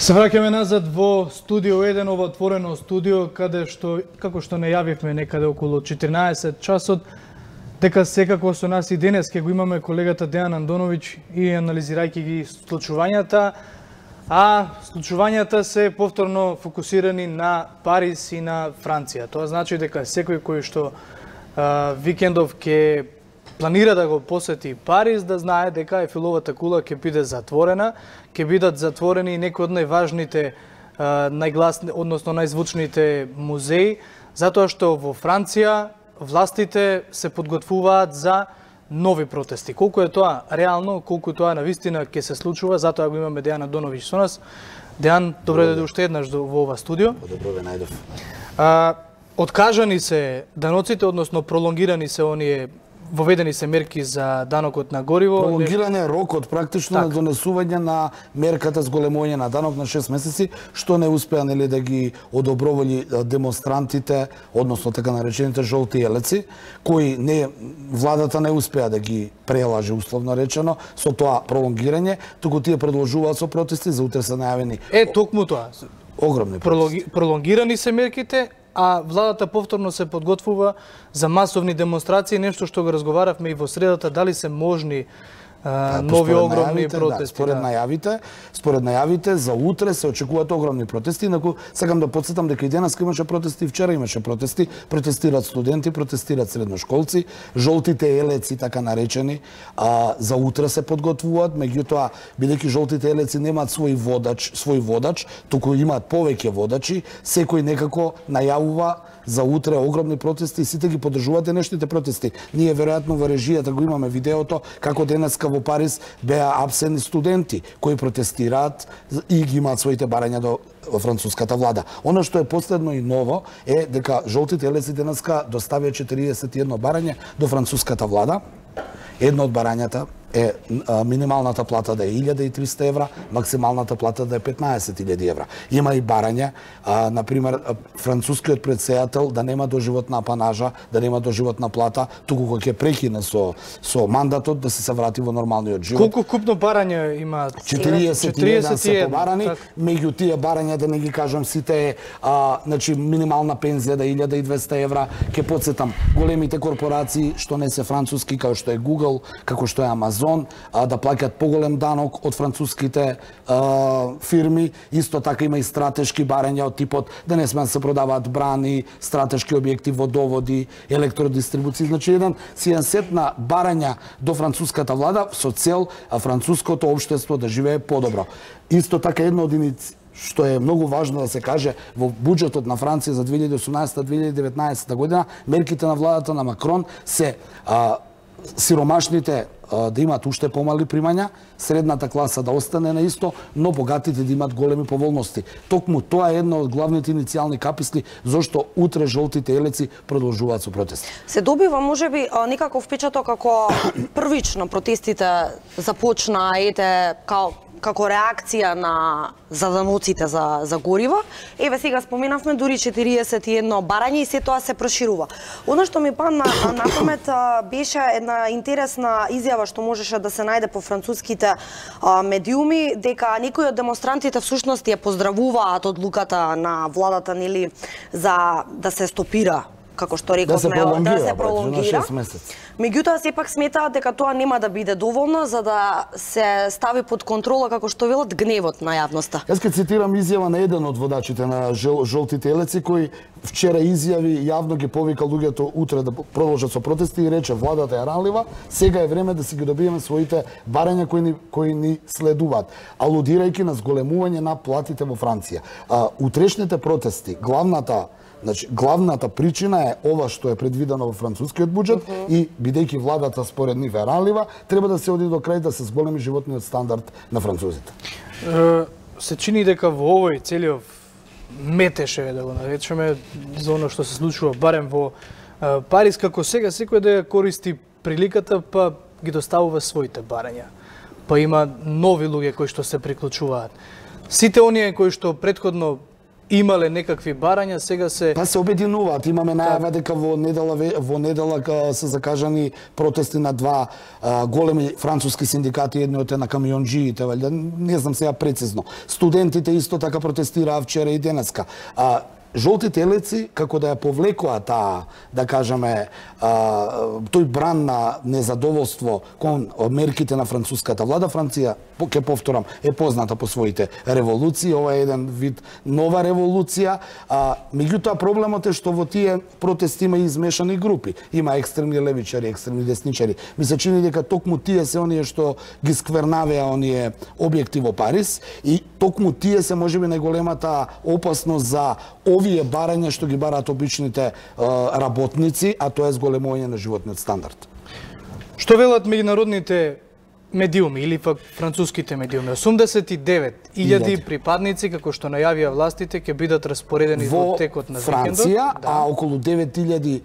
Се враќаме назад во студио 1, ова отворено студио, каде што, како што најавивме некаде околу 14 часот, дека секако со нас и денес ќе го имаме колегата Дејан Андоновиќ и анализирајќи ги случувањата, а случувањата се повторно фокусирани на Париз и на Франција. Тоа значи дека секој кој што викендов ќе планира да го посети Париз, да знае дека Ефеловата кула ќе биде затворена, ќе бидат затворени некои од најважните, најгласни, односно најзвучните музеи, затоа што во Франција властите се подготвуваат за нови протести. Колку е тоа реално, колку тоа навистина ќе се случува, затоа го имаме Дејан Андоновиќ со нас. Дејан, добре дојде уште еднаш во ова студио. Добро ве најдов. Откажани се даноците, односно пролонгирани се оние воведени се мерки за данокот на гориво. Пролонгирање рокот практично на донесување на мерката зголемување на данок на 6 месеци, што не успеа нели да ги одобровали демонстрантите, односно така наречените жолти елеци, кои владата не успеа да ги прелаже условно речено со тоа пролонгирање, туку тие продолжуваат со протести, за утре се најавени. Токму тоа. Огромни протести. Пролонгирани се мерките, а владата повторно се подготвува за масовни демонстрации, нешто што го разговаравме и во средата, дали се можни нови огромни протести. Според најавите за утре се очекуваат огромни протести, инаку сакам да потсетам дека и денес имаше протести, вчера имаше протести, протестираат студенти, протестираат средношколци, жолтите елеци така наречени, за утре се подготвуваат, меѓутоа бидејќи жолтите елеци немаат свој водач, туку имаат повеќе водачи, секој некако најавува за утре огромни протести и сите ги поддржуваат денешните протести. Ние веројатно во режијата го имаме видеото како денеска во Париз беа апсени студенти кои протестираат и ги имаат своите барања до француската влада. Оно што е последно и ново е дека жолтите елеци денеска доставија 41 барање до француската влада. Едно од барањата е минималната плата да е 1300 евра, максималната плата да е 15.000 евра. Има и барање, например, францускиот претседател да нема доживотна апанажа, да нема доживотна плата, туку кога ќе прекине со мандатот да се врати во нормалниот живот. Колку купно барање има? 41 се побарани, меѓу тие барања да не ги кажам сите е, значи минимална пензија да е 1200 евра, ќе потсетам големите корпорации што не се француски, како што е Google, како што е Amazon, да плаќат поголем данок од француските фирми. Исто така има и стратешки барања од типот да не смеат да се продаваат брани, стратешки објекти, водоводи, електродистрибуција. Значи еден сет на барања до француската влада со цел француското општество да живее подобро. Исто така едно од што е многу важно да се каже, во буџетот на Франција за 2018-2019 година, мерките на владата на Макрон се сиромашните да имат уште помали примања, средната класа да остане на исто, но богатите да имат големи поволности. Токму тоа е една од главните иницијални каписли зошто утре жолтите елеци продолжуваат со протести. Се добива можеби некаков впечаток како првично протестите започна како реакција на заданоците за гориво. Еве сега споменавме дури 41 барање и се тоа се проширува. Она што ми падна на памет беше една интересна изјава што можеше да се најде по француските медиуми, дека некои од демонстрантите всушност ја поздравуваат одлуката на владата нели за да се стопира, како што рековме, да се пролонгира. Меѓутоа сепак сметаат дека тоа нема да биде доволно за да се стави под контрола, како што велат, гневот на јавноста. Јас ќе цитирам изјава на еден од водачите на жолтите елеци кој вчера изјави јавно ги повика луѓето утре да продолжат со протести и рече владата е ранлива, сега е време да си ги добиеме своите барања кои ни следуваат, алудирајќи на зголемување на платите во Франција. Утрешните протести, главната причина е ова што е предвидено во францускиот буџет и бидејќи владата според нив е ранлива, треба да се оди до крај да се зголеми животниот стандард на французите. Се чини дека во овој целиот метеше, да го наречеме, за оно што се случува барем во Париз, како сега секој да ја користи приликата, па ги доставува своите барања. Па има нови луѓе кои што се приклучуваат. Сите оние кои што претходно имале некакви барања, сега се... Па се обединуваат. Имаме најава дека во недела се закажани протести на два големи француски синдикати, едниот е на камионџиите, валјда, не знам сега прецизно. Студентите исто така протестираа вчера и денеска. Жолтите елеци, како да ја повлекоа таа, да кажеме, тој бран на незадоволство кон мерките на француската влада. Франција, ќе повторам, е позната по своите револуции, ова е еден вид нова револуција. Меѓутоа проблемот е што во тие протести има измешани групи. Има екстремни левичари, екстремни десничари. Ми се чини дека токму тие се оние што ги сквернавеа оние објекти во Париз и токму тие се можеби најголемата опасност за овие барања што ги бараат обичните работници, а тоа е зголемување на животниот стандард. Што велат меѓународните медиуми или пак француските медиуми? 89.000 припадници, како што најавија властите, ќе бидат распоредени во текот на викендот. Франција, а околу 9.000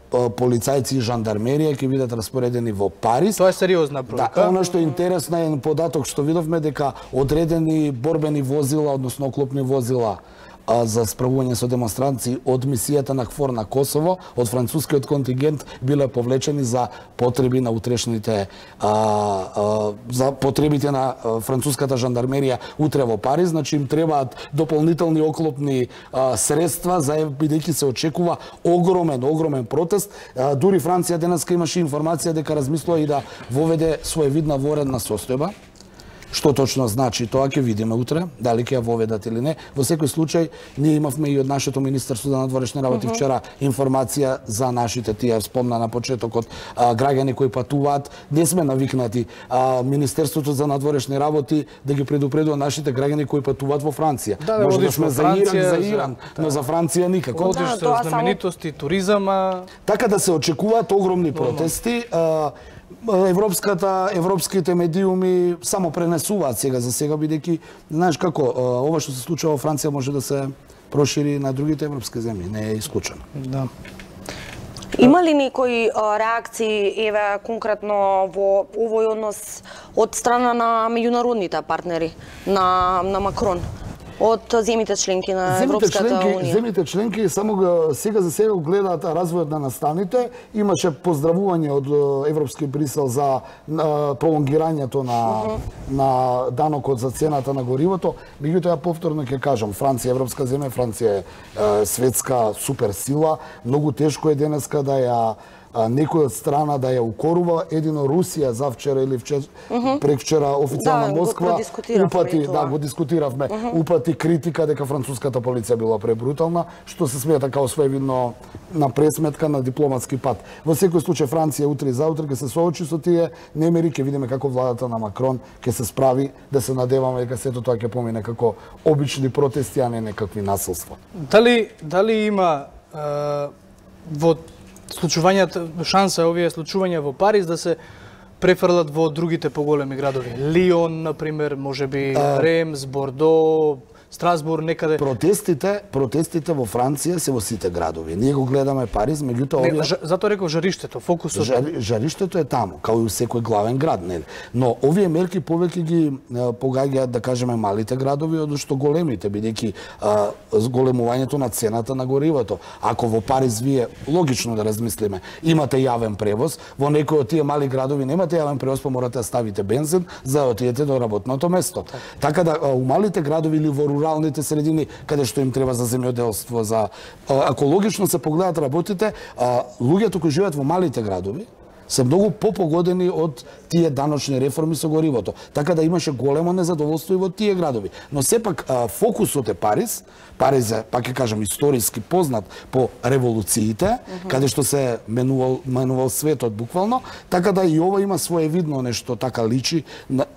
полицајци и жандармерија ќе бидат распоредени во Париз. Тоа е сериозна бројка. Да, она што е интересно е податок што видовме дека одредени борбени возила, односно оклопни возила за справување со демонстрации од мисијата на КФОР на Косово, од францускиот контингент биле повлечени за потреби на утрешните за потребите на француската жандармерија утре во Париз, значи им требаат дополнителни оклопни средства за бидејќи се очекува огромен протест. Дури Франција денеска имаше информација дека размислува и да воведе своевидна воредна состојба. Што точно значи тоа ќе видиме утре, дали ќе ја воведат или не. Во секој случај, ние имавме и од нашето Министерство за надворешни работи вчера информација за нашите, тие спомна на почетокот, граѓани кои патуваат. Не сме навикнати Министерството за надворешни работи да ги предупредува нашите граѓани кои патуваат во Франција. Може да сме за Иран, но за Франција никако. Одиш за знаменитости, туризам, така да се очекуваат огромни протести. Европските медиуми само пренесуваат сега за сега, бидејќи знаеш како, ова што се случува во Франција може да се прошири на другите европски земји, не е исклучено. Да. Има ли некои реакции, еве, конкретно во овој однос од страна на меѓународните партнери на Макрон? Од земјите членки на Европската унија. Земјите членки само сега за сега гледаат развојот на наставните. Имаше поздравување од Европски Брисел за пролонгирањето на данокот за цената на горивото. Меѓутоа повторно ќе кажам, Франција е европска земја, Франција е светска суперсила. Многу тешко е денеска да ја некој од страна да ја укорува. Едино Русија завчера или преквчера официјално Москва упати, го дискутиравме, упати критика дека француската полиција била пребрутална, што се смета као своевидно на пресметка на дипломатски пат. Во секој случај Франција утре и заутре ќе се соочи со тие немери, ќе видиме како владата на Макрон ќе се справи, да се надеваме дека сето тоа ќе помине како обични протести, а не некакви насилства. Дали има во случувањата, шанса овие случувања во Париз да се префрлат во другите поголеми градови? Лион, например, можеби Ремс, Бордо, Страсбур, некаде. Протестите во Франција се во сите градови. Ние го гледаме Париз, меѓутоа овие... Затоа реков жариштето, фокусот. Жариштето е таму, као и у секој главен град, нели? Но овие мерки повеќе ги погаѓаат, да кажеме, малите градови, одошто големите, бидејќи зголемувањето на цената на горивото. Ако во Париз вие, логично да размислиме, имате јавен превоз, во некој од тие мали градови немате јавен превоз, па морате да ставите бензин за да отидете до работното место. Така да у малите градови или во руралните средини, каде што им треба за земјоделство, за ако логично се погледат работите, луѓето кои живеат во малите градови се многу попогодени од тие даночни реформи со горивото. Така да имаше големо незадоволство и во тие градови. Но сепак фокусот е Париз. Париз е, пак ќе кажам, историски познат по револуциите, каде што се менувал светот буквално, така да и ова има своевидно нешто така личи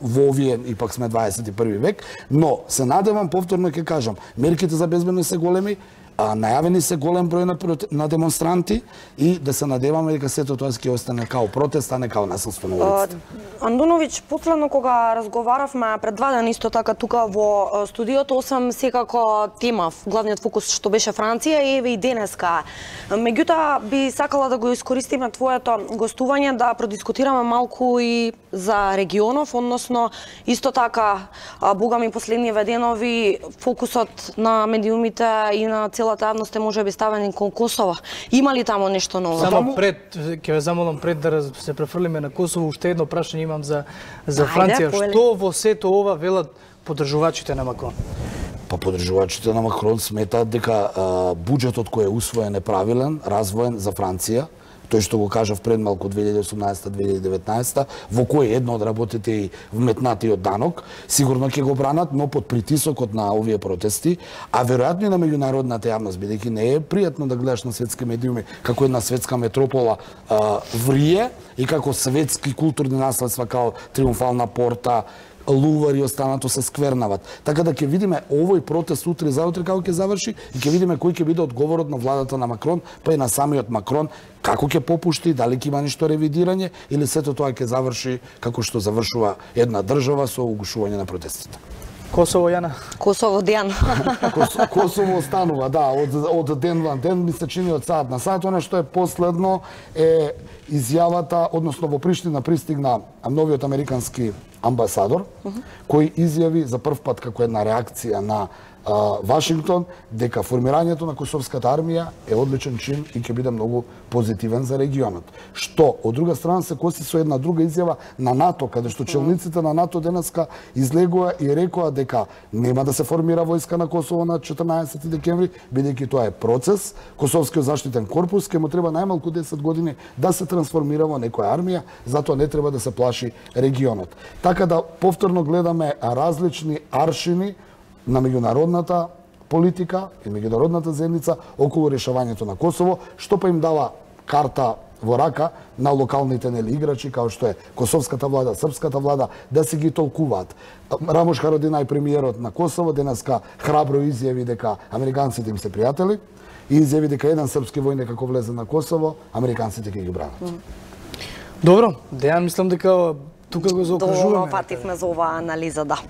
во овие, и пак сме 21 век, но се надевам, повторно ќе кажам, мерките за безбедност се големи, Најавени се голем број на демонстранти и да се надеваме дека сето тоа ќе остане као протест, а не као насилство на улиците. Андоновиќ, последно кога разговаравме пред 2 дена исто така тука во студиото, освен секако тема, главниот фокус што беше Франција, еве и денеска. Меѓутоа би сакала да го искористиме твоето гостување да продискутираме малку и за регионов, односно исто така богами последниве денови фокусот на медиумите и на целата јавност е можеби ставен кон Косово. Има ли таму нешто ново? Само пред, ќе ве замолам пред да се префрлиме на Косово, уште едно прашање имам за Франција. Што во сето ова велат поддржувачите на Макрон? Па поддржувачите на Макрон сметаат дека буџетот кој е усвоен е правилен, развоен за Франција. Тој што го кажав пред малку 2018-2019, во кој едно од работите и вметнатиот данок, сигурно ќе го бранат, но под притисокот на овие протести, а веројатно и на меѓународната јавност, бидејќи не е пријатно да гледаш на светски медиуми како една светска метропола врие и како светски културни наследства као Триумфална порта, Лувар и останато се сквернават. Така да ќе видиме овој протест утре и заутре како ќе заврши и ќе видиме кој ќе биде одговорот на владата на Макрон, па и на самиот Макрон, како ќе попушти, дали ќе има нешто ревидирање или сето тоа ќе заврши како што завршува една држава со угушување на протестите. Косово, Јана? Косово, Дејан. Косово останува, да, од ден на ден ми се чини од саат на саат. Она што е последно е изјавата, односно во Приштина пристигна новиот американски амбасадор, кој изјави за прв пат како една реакција на Вашингтон дека формирањето на косовската армија е одличен чин и ќе биде многу позитивен за регионот. Што од друга страна се коси со една друга изјава на НАТО, каде што челниците на НАТО денеска излегува и рекоа дека нема да се формира војска на Косово на 14 декември, бидејќи тоа е процес. Косовскиот заштитен корпус ќе му треба најмалку 10 години да се трансформира во некоја армија, затоа не треба да се плаши регионот. Така да повторно гледаме различни аршини на меѓународната политика и меѓународната заедница околу решавањето на Косово, што па им дава карта во рака на локалните играчи, као што е косовската влада, српската влада, да се ги толкуваат. Рамош Харадинај, премиерот на Косово, денеска храбро изјави дека американците им се пријатели и изјави дека еден српски војник ако влезе на Косово, американците ќе ги бранат. Добро, Дејан, мислам дека тука го заокружуваме. Доволно пативме за оваа анализа, да.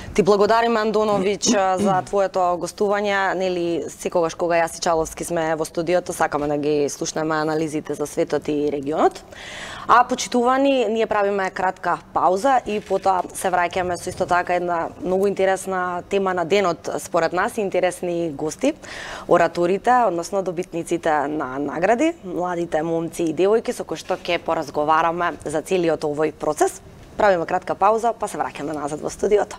Ти благодариме, Андоновиќ, за твоето гостување. Нели, секогаш кога јас и Чаловски сме во студиото, сакаме да ги слушнеме анализите за светот и регионот. А почитувани, ние правиме кратка пауза и потоа се враќаме со исто така една многу интересна тема на денот според нас и интересни гости, ораторите, односно добитниците на награди, младите момци и девојки со кои што ќе поразговараме за целиот овој процес. Правиме кратка пауза, па се враќаме назад во студиото.